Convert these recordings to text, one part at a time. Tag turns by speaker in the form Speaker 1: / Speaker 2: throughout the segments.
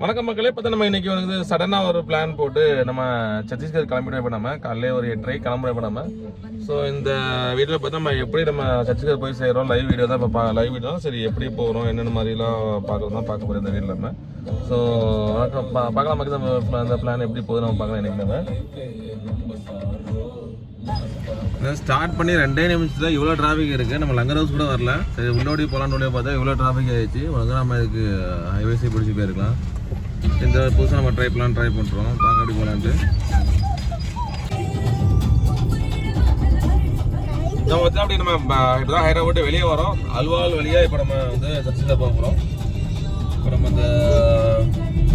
Speaker 1: வணக்கம் மக்களே. இப்போ நம்ம இன்னைக்கு வந்து சடனாக ஒரு பிளான் போட்டு நம்ம சத்தீஸ்கர் கிளம்பிட்டோம். இப்போ நம்ம காலையில் ஒரு 8:30 கிளம்புறோம். இப்போ நம்ம இந்த வீடியோவில் பார்த்து நம்ம எப்படி நம்ம சத்தீஸ்கர் போய் சேரோம். லைவ் வீடியோ தான் இப்போ லைவ் வீடியோ தான். சரி எப்படி போகிறோம் என்னென்ன மாதிரிலாம் பார்க்க போகிறோம் இந்த வீடியோவில் நம்ம. ஸோ பார்க்கலாம் மக்கள் நம்ம அந்த பிளான் எப்படி போகுது நம்ம பார்க்கலாம். இன்னைக்கு நம்ம ஸ்டார்ட் பண்ணி 2 நிமிஷத்தில் இவ்வளோ டிராஃபிக் இருக்குது. நம்ம லங்கர் ஹவுஸ் கூட வரல. சரி உள்ளோடி போகலான்னு பார்த்தா இவ்வளோ டிராஃபிக் ஆகிடுச்சு. உடனே நம்ம இதுக்கு ஹைவேஸே பிடிச்சி போயிருக்கலாம். இந்த புதுசாக நம்ம ட்ரை பண்ணுறோம். பார்க்க அப்படி போகலான்ட்டு நம்ம வந்து அப்படி நம்ம இப்போ தான் ஹைதராபாத் வெளியே வரோம். அல்வால் வழியாக இப்போ நம்ம வந்து சத்தீஸ்கர் போக போகிறோம். இப்போ நம்ம இந்த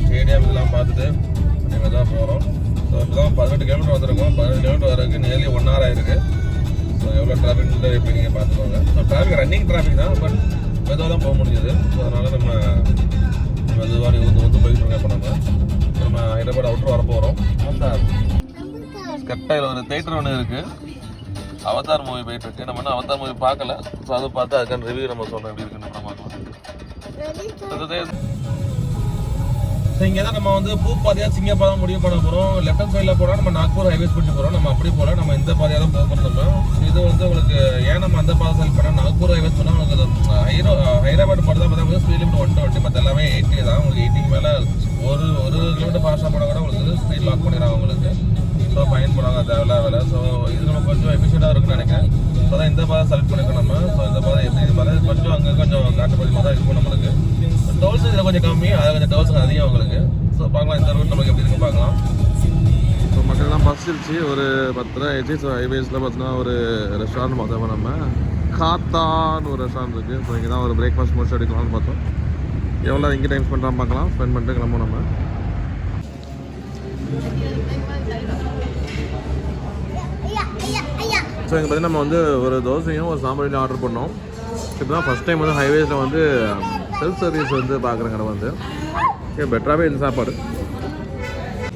Speaker 1: ஸ்டேடியம் இதெல்லாம் பார்த்துட்டு இங்கே தான் போகிறோம். ஸோ இப்போ தான் 18 கிலோமீட்டர் வந்திருக்கோம். 18 கிலோமீட்டர் வரதுக்கு நியர்லி 1 hour ஆயிருக்கு. ஸோ எவ்வளோ டிராஃபிக்ன்ட்டு எப்படி நீங்கள் பார்த்துக்கோங்க. ஸோ டிராஃபிக் ரன்னிங் டிராஃபிக் தான், பட் மெதுவாக தான் போக முடியுது. ஸோ அதனால் நம்ம மெதுவாக வந்து போயிட்டு இருக்கோம். இப்போ நம்ம ஹைதராபாத் அவுட்டர் வர போகிறோம். கரெக்டாக ஒரு தேட்டர் ஒன்று இருக்குது. அவதார் மூவி போயிட்டு இருக்கு. நம்ம இன்னும் அவதார் மூவி பார்க்கல. ஸோ அதை பார்த்து அதுக்கான ரிவ்யூ நம்ம சொல்கிறோம் எப்படி இருக்குன்னு நம்ம பார்க்கலாம். ஸோ இங்கே தான் நம்ம வந்து பூ பாதையாக சிங்கப்பாதான் முடிவு பண்ண போகிறோம். லெஃப்ட் ஹேண்ட் சைடில் போனால் நம்ம நாக்பூர் ஹைவேஸ் பிடிச்சி போகிறோம். நம்ம அப்படி போகல, நம்ம இந்த பாதையாக தான் போக போகிறோம். இது வந்து உங்களுக்கு ஏன் நம்ம அந்த பாதை செலக்ட் பண்ணால் நாக்பூர் ஹைவேஸ் போனால் உங்களுக்கு ஹைதராபாத் போகிறதா பார்த்தா ஸ்பீட் லிமிட் 120, மற்ற எல்லாமே 80 தான். உங்களுக்கு 80 மேலே ஒரு கிலோமீட்டர் ஃபாஸ்ட்டாக போனால் கூட உங்களுக்கு ஸ்பீட் லாக் பண்ணிடுறாங்க உங்களுக்கு. ஸோ ஃபைன் போடுவாங்க தேவையில்ல. ஸோ இது நம்ம கொஞ்சம் எஃபிஷியண்டாக இருக்குன்னு நினைக்கிறேன். ஸோ தான் இந்த பாதை செலக்ட் பண்ணிருக்கோம் நம்ம. ஸோ இந்த பாதை எப்படி பாதை கொஞ்சம் அங்கே கொஞ்சம் காட்டுப்பதி மாதிரி தான் இருக்கும் நம்மளுக்கு. டோல்ஸ் இதில் கொஞ்சம் கம்மி, அதில் கொஞ்சம் டோல்ஸ் அதிகம் உங்களுக்கு. ஸோ பார்க்கலாம் இந்த ரூட் நமக்கு எப்படி இருக்குன்னு பார்க்கலாம். ஸோ மக்கள்லாம் பஸ்ஸிருச்சு. ஒரு 10:30 ஆயிடுச்சு. ஸோ ஹைவேஸில் பார்த்தீங்கன்னா ஒரு ரெஸ்டாரண்ட் பார்த்தோம் நம்ம. காத்தான்னு ஒரு ரெஸ்டாரண்ட் இருக்குது. ஸோ இங்கே தான் ஒரு பிரேக்ஃபாஸ்ட் முடிச்சு எடுக்கலாம்னு பார்த்தோம். எவ்வளோ இங்கே டைம் ஸ்பெண்ட் பண்ணலாம் பார்க்கலாம். ஸ்பெண்ட் பண்ணிட்டு கிளம்பும் நம்ம. ஸோ இங்கே பார்த்தீங்கன்னா நம்ம வந்து ஒரு தோசையும் ஒரு சாம்பாரையும் ஆர்டர் பண்ணோம். இப்போ தான் ஃபஸ்ட் டைம் வந்து ஹைவேஸில் வந்து செல்ஃப் சர்வீஸ் வந்து பார்க்குற கடை வந்து பெட்டராகவே இந்த சாப்பாடு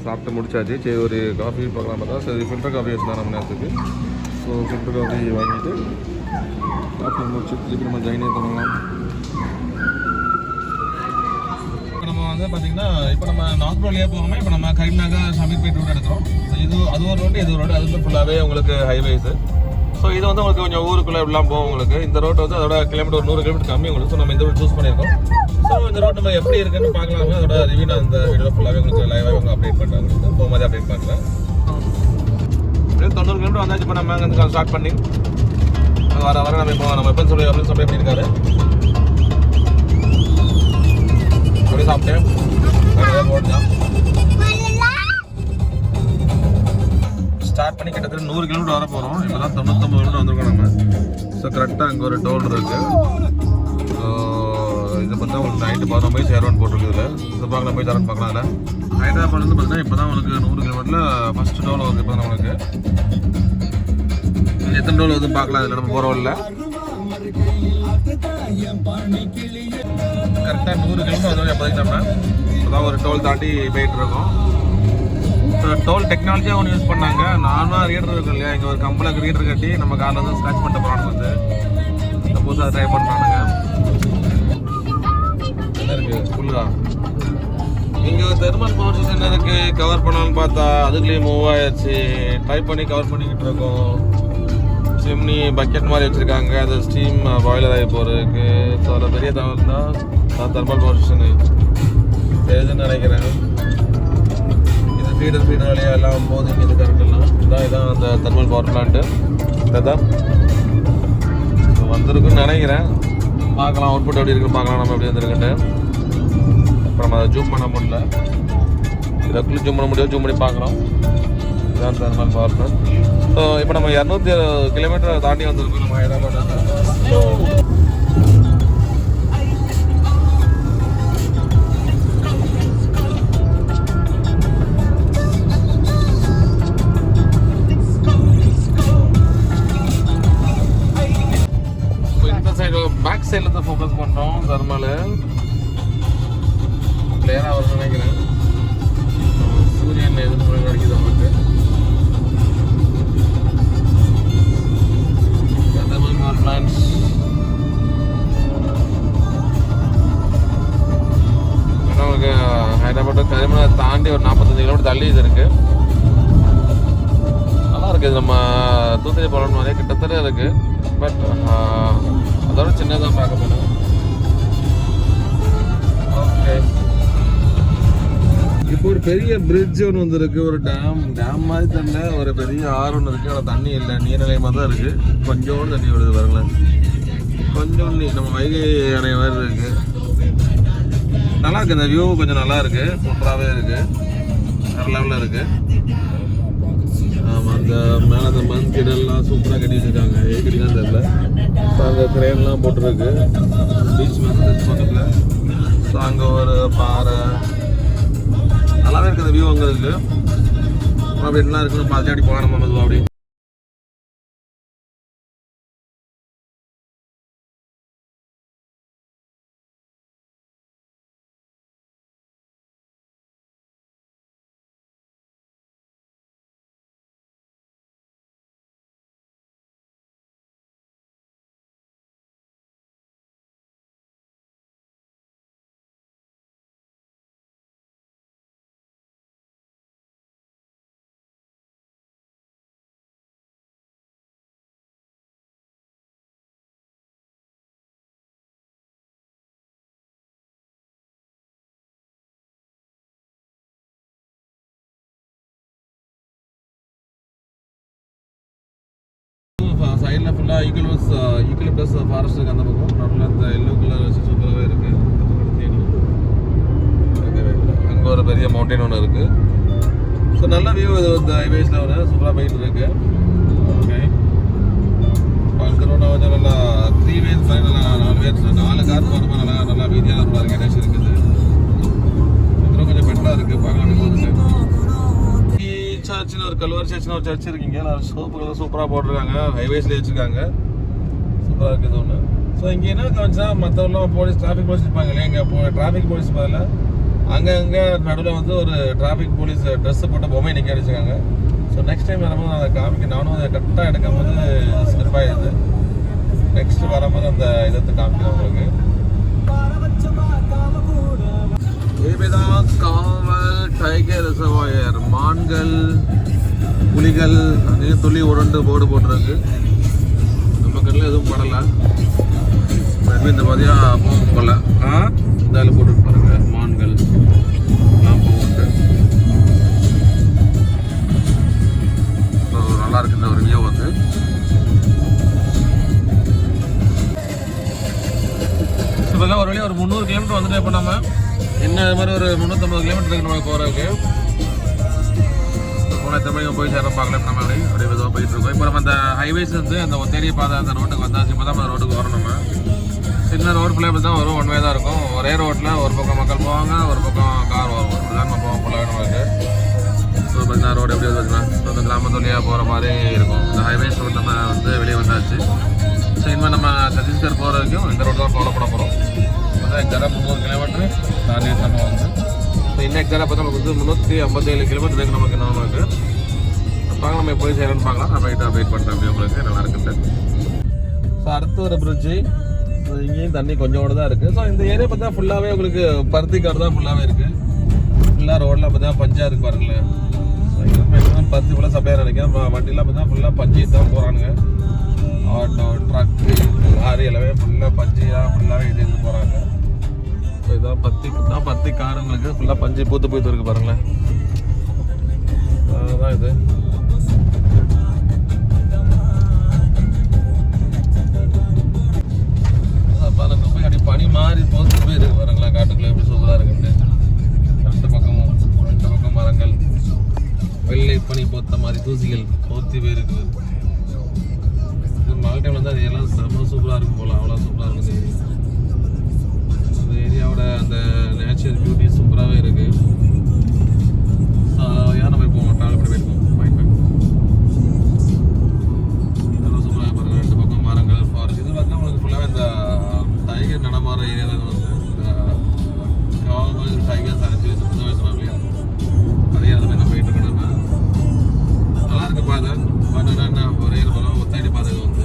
Speaker 1: சாப்பிட்டு முடிச்சாச்சு. சரி ஒரு காஃபி பார்க்கலாம் பார்த்தா சரி ஃபில்டர் காஃபி வச்சுதான் நம்ம நேரத்துக்கு. ஸோ ஃபில்டர் காஃபி வாங்கிட்டு காஃபி முடிச்சு திருப்பி நம்ம ஜைனே பண்ணலாம். இப்போ நம்ம வந்து பார்த்திங்கன்னா இப்போ நம்ம நாக்பூர் வழியாக போகாமல் இப்போ நம்ம கரீம்நகர் ஷமீர்பேட் ரோடு எடுக்கிறோம். ஸோ அது ஒரு ரோடு இது ஒரு ரோடு, அது வந்து ஃபுல்லாகவே உங்களுக்கு ஹைவேஸு. ஸோ இது வந்து உங்களுக்கு கொஞ்சம் ஊருக்குள்ளே இப்படிலாம் போகும் உங்களுக்கு. இந்த ரோட் வந்து அதோட கிலோமீட்டர் 100 கிலோமீட்டர் கம்மி உங்களுக்கு. ஸோ நம்ம இந்த ரோட் சூஸ் பண்ணியிருக்கோம். ஸோ இந்த ரோட் நம்ம எப்படி இருக்குன்னு பார்க்கலாமே. அதோட ரிவ்யூ நான் இந்த வீடியோ ஃபுல்லாகவே உங்களுக்கு லைவாக அவங்க அப்டேட் பண்ணுறாங்க. போகும்போது அப்டேட் பண்ணுறேன். அப்படியே 90 கிலோமீட்டர் வந்தாச்சு. இப்போ நம்ம அங்கே ஸ்டார்ட் பண்ணி வர நம்ம இப்போ நம்ம எப்போ சொல்லி எப்படி இருக்காரு அப்படி சாப்பிட்டேன். ஸ்டார்ட் பண்ணி கிட்டத்தட்ட 100 கிலோமீட்டர் வர போகிறோம். இப்போ தான் 99 கிலோமீட்டர் வந்திருக்கோம் நம்ம. ஸோ கரெக்டாக அங்கே ஒரு டோல் இருக்குது. ஸோ இதை பார்த்தா உங்களுக்கு நைட்டு 11 போய் சேரோன்னு போட்டிருக்கு இதில். ஸோ பார்க்கலாம் போய் தரேன்னு பார்க்கலாம். அதில் ஹைதராபாத்லேருந்து பார்த்தீங்கன்னா இப்போ தான் உங்களுக்கு 100 கிலோமீட்டரில் ஃபஸ்ட்டு டோல் வருது. இப்போ தான் உங்களுக்கு எத்தனை டோல் வந்து பார்க்கலாம். இதில் நம்ம போகிறோம் இல்லை கரெக்டாக 100 கிலோமீட்டர் வந்து எப்போதைக்கு நம்ம இப்போ தான் ஒரு டோல் தாண்டி போயிட்டு இருக்கோம். டோல் டெக்னாலஜியாக ஒன்று யூஸ் பண்ணாங்க. நார்மலாக ரீடர் இருக்கும் இல்லையா, இங்கே ஒரு கம்பெனிக்கு ரீடர் கட்டி நம்ம காரில் வந்து ஸ்க்ராட்ச் பண்ணிட்டு போகிறாங்க. வந்து சப்போஸ் அதை ட்ரை பண்ணுறானுங்க. என்ன இருக்குது ஃபுல்லா இங்கே தெர்மல் பவர் ஸ்டேஷன் இருக்குது. கவர் பண்ணலான்னு பார்த்தா அதுக்குள்ளேயே மூவ் ஆயிடுச்சு. ட்ரை பண்ணி கவர் பண்ணிக்கிட்டு இருக்கோம். சிம்னி பக்கெட் மாதிரி வச்சுருக்காங்க. அது ஸ்டீம் பாய்லர் ஆகி போகிறதுக்கு. ஸோ அதில் பெரிய தகவல் தான் தெர்மல் பவர் ஸ்டேஷனு சரிதுன்னு நினைக்கிறேன். ஃபீடர் வழியாக எல்லாம் போகுது. இங்கே இது கரண்ட் எல்லாம் இதான் அந்த தெர்மல் பவர் பிளான்ட்டு. இதான் வந்திருக்குன்னு நினைக்கிறேன். பார்க்கலாம் அவுட்புட் எப்படி இருக்குன்னு பார்க்கலாம் நம்ம எப்படி வந்துருக்குன்ட்டு. இப்போ நம்ம அதை ஜூம் பண்ண முடியல. இதுக்குள்ளே ஜூம் பண்ண முடியும். ஜூம் பண்ணி பார்க்குறோம். இதுதான் தெர்மல் பவர் பிளான்ட். ஸோ இப்போ நம்ம 200 கிலோமீட்டர் தாண்டி வந்திருக்கோம் நம்ம ஹைதராபாத். பேக் சைடில் தான் ஃபோக்கஸ் பண்ணுறோம். தெர்மல் கிளியராக வரும்னு நினைக்கிறேன். சூரியன் எதுவும் கிடைக்குது உங்களுக்கு. தெர்மல் பவர் பிளான்ஸ் மட்டும் கரிமனை தாண்டி ஒரு 45 கிலோமீட்டர் தள்ளி இது இருக்குது. நல்லா இருக்குது. நம்ம தூத்துக்குடி போகணும் நிறைய கிட்டத்தட்ட இருக்குது. பட் அதோட சின்னதாக பார்க்க போனோம். ஓகே, இப்போ ஒரு பெரிய பிரிட்ஜ் ஒன்று வந்துருக்கு. ஒரு டேம் மாதிரி தெரியல. ஒரு பெரிய ஆறு ஒன்று இருக்குது. ஆனால் தண்ணி இல்லை, நீர்நிலையமாக தான் இருக்குது. கொஞ்சோண்டு தண்ணி வருது பாருங்களேன். கொஞ்சோண்டு நம்ம வைகை அணை மாதிரி இருக்குது. நல்லா இருக்குது. இந்த வியூ கொஞ்சம் நல்லா இருக்குது. சூப்பராகவே இருக்குது. வேறு லெவலில் இருக்குது. ஆமாம், அந்த மேலே அந்த மண் கிடல்லாம் சூப்பராக கட்டி வச்சுருக்காங்க. கட்டிலாம் தெரியல. ஸோ அங்கே கிரேன்லாம் போட்டுருக்கு. பீச் வந்து பக்கத்தில். ஸோ அங்கே ஒரு பாறை நல்லாவே இருக்குது. அந்த வியூ அங்கே இருக்குது. அப்படி என்ன இருக்குன்னு பார்த்து அப்படி போகலாம் நம்ம மெதுவாக அப்படி. சைடில் ஃபுல்லாக ஈக்குலிப்டஸ் ஃபாரஸ்ட் இருக்குது. அந்த பக்கம் நடுவில் அந்த எல்லோ கலர் சூப்பராகவே இருக்குது. அங்கே ஒரு பெரிய மவுண்டைன் ஒன்று இருக்குது. ஸோ நல்ல வியூ. இது இந்த ஹைவேஸில் ஒரு சூப்பராக போயிட்டு இருக்கு. ஓகே, அந்த ரோட கொஞ்சம் நல்லா 3 ways மாதிரி நல்லா 4 ways 4 கார் போகிற மாதிரி நல்லா வீதியாக ரோடாக இருக்குது. ஏதாச்சும் இருக்குது. இதெல்லாம் கொஞ்சம் பெட்டராக இருக்குது. பார்க்கலாம் போகுது. சர்ச்சுன்னு ஒரு கல்வாரி சர்ச்சுன்னு ஒரு சர்ச் இருக்கீங்க. சூப்பராக போட்டிருக்காங்க. ஹைவேஸ்லேயே வச்சுருக்காங்க. சூப்பராக இருக்குது ஒன்று. ஸோ இங்கே என்ன கவனிச்சா மற்றவரெல்லாம் போலீஸ் டிராஃபிக் போலீஸ் இருப்பாங்க இல்லையா. இங்கே டிராஃபிக் போலீஸ் பதில் அங்கங்கே நடுவில் வந்து ஒரு டிராஃபிக் போலீஸ் ட்ரெஸ்ஸு போட்ட பொம்மை நிற்க அடிச்சுக்காங்க. ஸோ நெக்ஸ்ட் டைம் வரும்போது அதை காமிக்க நானும் அதை கரெக்டாக எடுக்கும் போது ஸ்லிப் ஆகிடுது. நெக்ஸ்ட் வரும்போது அந்த இதை காமிக்கிறேன் உங்களுக்கு. இதுதான் காவல் டைகர் ரிசர்வாயர். மான்கள், புலிகள் துளி உருண்டு போர்டு போட்டுருக்கு. நம்ம கண்ணில் எதுவும் படலை. இந்த மாதிரியா போகும் போல. இதில் போட்டு பாருங்க. மான்கள் எல்லாம் போகுது. நல்லா இருக்கு இந்த ஒரு வியூ வந்து. இப்போ ஒரு வழியாக ஒரு 300 கிலோமீட்டர் வந்துட்டு இப்போ நம்ம என்ன இது மாதிரி ஒரு 350 கிலோமீட்டர் இருக்கு நம்ம போகிறதுக்கு. போன மணிக்கு போய் சேர பார்க்கலாம். நம்ம அப்படியே மெதுவாக போயிட்டு இருக்கோம். இப்போ நம்ம அந்த ஹைவேஸ் வந்து அந்த ஒத்தேரி பாதை அந்த ரோட்டுக்கு வந்தாச்சு. இப்போ தான் அந்த ரோட்டுக்கு வரும். நம்ம சின்ன ரோடு ஃபுல்லாக தான் வரும். ஒன் வே தான் இருக்கும். ஒரே ரோட்டில் ஒரு பக்கம் மக்கள் போவாங்க, ஒரு பக்கம் கார் வரும். இப்படிதான் நம்ம போவோம் ஃபுல்லாக நம்மளுக்கு. ஸோ பார்த்தீங்கன்னா ரோடு எப்படி வச்சுக்கலாம். ஸோ அந்த கிராமத்துலையாக போகிற மாதிரி இருக்கும். இந்த ஹைவேஸ் ரோடு நம்ம வந்து வெளியே வந்தாச்சு. ஸோ இனிமேல் நம்ம சத்தீஸ்கர் போகிற வரைக்கும் இந்த ரோடு தான் ஃபாலோ பண்ண போகிறோம். அதான் எக்ஸாக்டாக 300 கிலோமீட்டரு தாண்டி நம்ம வந்து. ஸோ இன்னும் எக்ஸாக்டாக பார்த்தா நமக்கு வந்து 357 கிலோமீட்டர் இருக்குது நமக்கு. நமக்கு பார்க்கலாம் நம்ம போய் சேரன்னு பார்க்கலாம். நான் போயிட்டு அப்டேட் பண்ணுறேன். அப்படி உங்களுக்கு நல்லா இருக்குது. ஸோ அடுத்து ஒரு பிரிட்ஜு. இங்கேயும் தண்ணி கொஞ்சோடு தான் இருக்குது. ஸோ இந்த ஏரியா பார்த்தா ஃபுல்லாகவே உங்களுக்கு பருத்தி காடு தான் ஃபுல்லாகவே இருக்குது. ஃபுல்லாக ரோடெலாம் பார்த்தா பஞ்சாக இருக்குது பாருங்களேன். ஸோ மேக்ஸிமம் பருத்தி ஃபுல்லாக சப்ளையாக நினைக்கிறேன். வண்டிலாம் பார்த்தா ஃபுல்லாக பஞ்சு தான் போகிறானுங்க. ஆட்டோ, ட்ரக்கு, லாரி எல்லாமே ஃபுல்லாக பஞ்சியாக ஃபுல்லாகவே இது போகிறாங்க. ஸோ இதான் பருத்தி காடுங்களுக்கு ஃபுல்லாக பஞ்சு பூத்து பூத்து இருக்குது பாருங்களேன். அதுதான் இது. அப்படி பனி மாறி போத்து போயிருக்கு பாருங்களா. காட்டுக்குள்ள எப்படி சூப்பராக இருக்குன்ட்டு. ரெண்டு பக்கம் மரங்கள், வெள்ளை பனி போத்த மாதிரி தூசிகள் போத்தி போயிருக்கு. மழை டைம்ல வந்து அது எல்லாம் செம்ம சூப்பராக இருக்கும் போல. அவ்வளோ சூப்பராக இருக்குது. அந்த ஏரியாவோட அந்த நேச்சுரல் பியூட்டி சூப்பராகவே இருக்குது. ஏன் நம்ம இப்போ ட்ராவல் பண்ணி போயிருக்கோம். அதெல்லாம் சூப்பராக பாருங்கள். ரெண்டு பக்கம் மரங்கள், ஃபாரஸ்ட். இது பார்த்தீங்கன்னா உங்களுக்கு ஃபுல்லாகவே இந்த டைகர் நடமாற ஏரியாவில் வந்து காவல் டைகர்ஸ் அழைச்சி சின்ன வயசுல இல்லையா, அதே அதில் என்ன போயிட்டு இருக்கோம். நம்ம நல்லா இருக்கு பாதை. பட் என்ன ஒரே பலம் ஒத்தாடி பாதை வந்து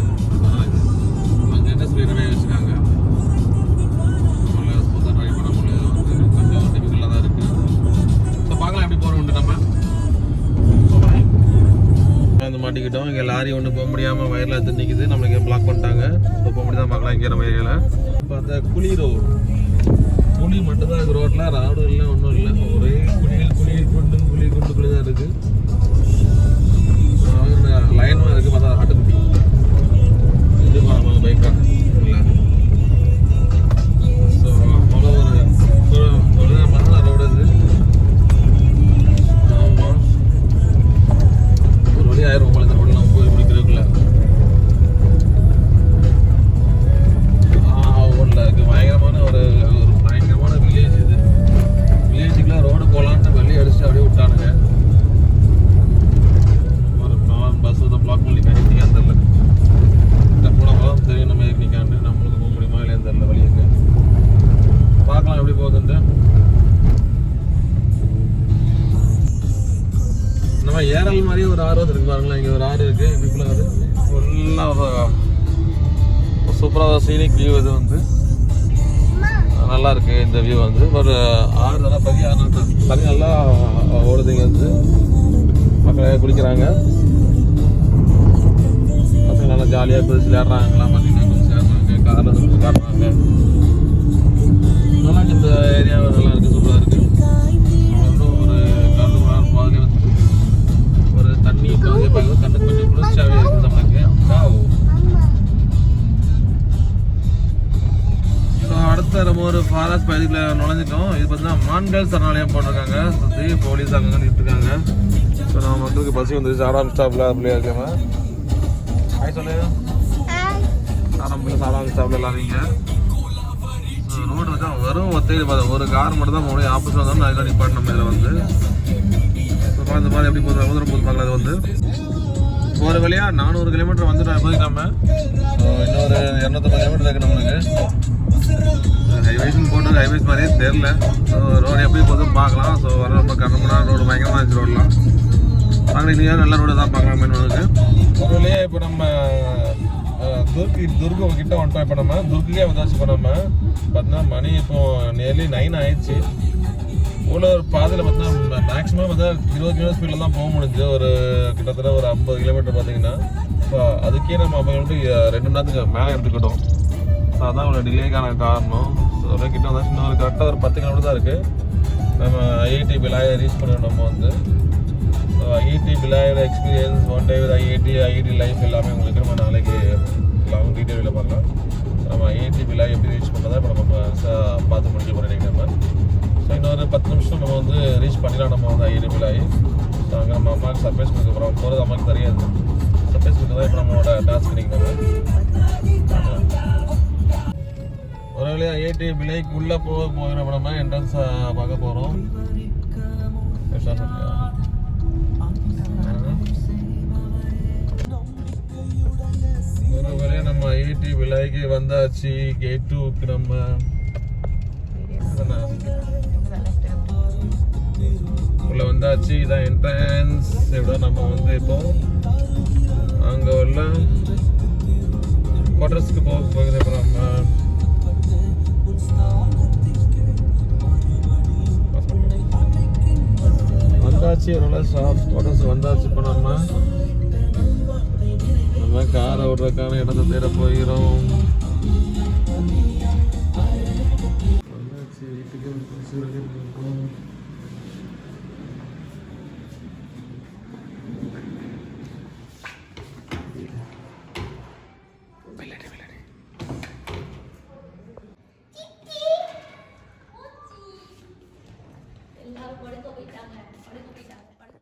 Speaker 1: கொஞ்சம் ஸ்பீடாகவே வச்சுருக்காங்க. ஸ்மூத்தாக ட்ரை பண்ண முடியாது. வந்து கொஞ்சம் டிஃபிகல்ட்டாக தான் இருக்குது. மாட்டிக்கிட்டோம். இங்கே லாரி ஒன்று போக முடியாமல் வயரில் எடுத்து நிற்கிது. நம்மளுக்கு பிளாக் பண்ணிட்டாங்க. இப்போ போக முடியாமல் பார்க்கலாம் இங்கே நம்ம ஏரியாவில். இப்போ அந்த குழி ரோடு குழி மட்டும்தான் இருக்குது. ரோட்டில் ராடும் இல்லை, ஒன்றும் இல்லை. ஒரே குழி தான் இருக்குது. லைனும் இருக்குது. பார்த்தா ஆட்டுக்குட்டி இது போகிறாங்க பைக்காக இல்லை. ஸோ அவ்வளோ ஒரு மண்ண ரோடு இது. ஆமாம், ஒரு வழி ஆயிரம் போல இந்த ரோட்டில் நம்ம போய் முடிக்கிறதுக்குள்ள. ஊரில் இருக்குது பயங்கரமான ஒரு பயங்கரமான வில்லேஜ் இது. வில்லேஜுக்குலாம் ரோடு போகலான்ட்டு வெளியே அடிச்சுட்டு அப்படியே விட்டானுங்க. ஒரு பஸ் வந்து பிளாக் பண்ணி கண்டிப்பாக தெரில. போனப்பதான் தெரியும் நம்ம நிற்காண்டு நம்மளுக்கு போக முடியுமா இல்லையா தெரில. வழியுங்க பார்க்கலாம் எப்படி போகுதுன்ட்டு. நம்ம ஏரல் மாதிரி ஒரு ஆறு இருக்கு பாருங்களேன். இங்கே ஒரு ஆறு இருக்குது. இப்படி ஃபுல்லாக ஃபுல்லாக சூப்பராக சீனிக் வியூ. இது வந்து நல்லா இருக்குது. இந்த வியூ வந்து ஒரு ஆறு நல்லா பெரிய ஆறு தண்ணி நல்லா ஓடுதுங்க. வந்து மக்கள் குளிக்கிறாங்க. பசங்க நல்லா ஜாலியாக குதிச்சு விளையாடுறாங்கலாம். பார்த்தீங்கன்னா குதிச்சு விளையாடுறாங்க, காரில் வந்து காட்டுறாங்க. நல்லா இந்த ஏரியா நல்லா இருக்குது, சூப்பராக இருக்குது. அப்புறம் ஒரு கண்ணு பாதி வந்து ஒரு தண்ணி பாதியை பார்க்குறது கண்ணுக்கு கொஞ்சம் குளிர்ச்சியாகவே இருக்குது நம்மளுக்கு. ஸோ அடுத்த நம்ம ஒரு ஃபாரஸ்ட் பகுதியில் நுழைஞ்சிட்டோம். இது பார்த்தீங்கன்னா மான்கள் சரணாலயம் போட்டிருக்காங்க. சுற்றி போலீஸ் அங்கே நின்றுட்டுருக்காங்க. ஸோ நம்ம மக்களுக்கு பஸ் வந்துருச்சு. ஆறாம் ஸ்டாப்பில் அப்படியே இருக்காங்க. ஹாய் சொல்லு. சாராம் ஸ்டாப்பில் எல்லாருங்க. ரோடு வச்சா வெறும் ஒத்தையில் பார்த்தா ஒரு கார் மட்டும் தான் போகணும். ஆப்போசிட் வந்தாலும் அதுதான் நிப்பாட்டு நம்ம இதில் வந்து. இப்போ இந்த மாதிரி எப்படி போகுது ஊதரம் போது பார்க்கலாம். அது வந்து ஒரு வழியாக 400 கிலோமீட்டர் வந்துட்டோம் இப்போதைக்கு நம்ம. இன்னொரு 250 கிலோமீட்டர் இருக்குது நம்மளுக்கு. ஹைவேஸ்ன்னு போட்டு ஹைவேஸ் மாதிரியே தெரில. ஸோ ரோடு எப்படி போதும் பார்க்கலாம். ஸோ வர ரொம்ப கண்ணமுன்னா ரோடு பயங்கரமாக இருந்துச்சு. ரோடெலாம் பார்க்குறீங்க நல்ல ரோடு தான் பார்க்கலாம். மெயினுக்கு ஒரு வழியே இப்போ நம்ம துர்கம் கிட்ட வந்துட்டோம். இப்போ நம்ம துர்க்கே வந்தாச்சு. இப்போ நம்ம பார்த்தீங்கன்னா மணி இப்போ நியர்லி 9 ஆயிடுச்சு. உள்ள ஒரு பாதையில் பார்த்தீங்கன்னா மேக்ஸிமம் பார்த்தா 20 கிலோமீட்டர் ஸ்பீடில் தான் போக முடிஞ்சு. ஒரு கிட்டத்தட்ட ஒரு 50 கிலோமீட்டர் பார்த்தீங்கன்னா. ஸோ அதுக்கே நம்ம 50 கிலோமீட்டர் 2 மணி நேரத்துக்கு மேலே எடுத்துக்கிட்டோம். ஸோ அதான் ஒரு டிலேக்கான காரணம். ஸோ கிட்ட வந்தாச்சு. இன்னொரு கரெக்டாக ஒரு 10 கிலோமீட்டர் தான் இருக்குது. நம்ம ஐஐடி பிலாயை ரீச் பண்ணிடும். நம்ம வந்து ஸோ ஐஐடி பிலாயோட experience, one day with IIT life எல்லாமே உங்களுக்கு நம்ம நாளைக்கு லாங் டீட்டெயிலில் பார்க்கலாம். நம்ம ஐஐடி பிலாய் எப்படி ரீச் பண்ணுறதா இப்போ நம்ம பார்த்து முடிக்க போகிறோம் நம்ம. ஸோ இன்னொரு 10 நிமிஷம் நம்ம வந்து ரீச் பண்ணிடலாம். நம்ம வந்து ஐஐடி பிலாய். ஸோ அங்கே நம்ம அம்மாவுக்கு சர்ப்ரைஸ் கொடுக்க போகிறோம். போகிறது அம்மாவுக்கு தெரியாது. சர்ப்ரைஸ் கொடுக்க தான் இப்போ நம்மளோட டாஸ்க் பண்ணிக்கணும். ஒரு வழியாக ஐஐடி பிலாய்க்கு உள்ளே போகிற நம்ம என்ட்ரன்ஸ் பார்க்க போகிறோம். ஒரு வழியாக நம்ம ஐஐடி பிலாய்க்கு வந்தாச்சு. கேட் 2க்கு நம்ம உள்ள வந்தாச்சு. இதான் என்ட்ரன்ஸ். இப்படி நம்ம வந்து இப்போ அங்கே உள்ள குவார்டர்ஸ்க்கு போகுது. இப்போ நம்ம வந்தாச்சு. ஒரு ஸ்டாஃப் குவார்டர்ஸ் வந்தாச்சு. இப்போ நம்ம காரை விடுறதுக்கான இடத்தை தேட போகிறோம்.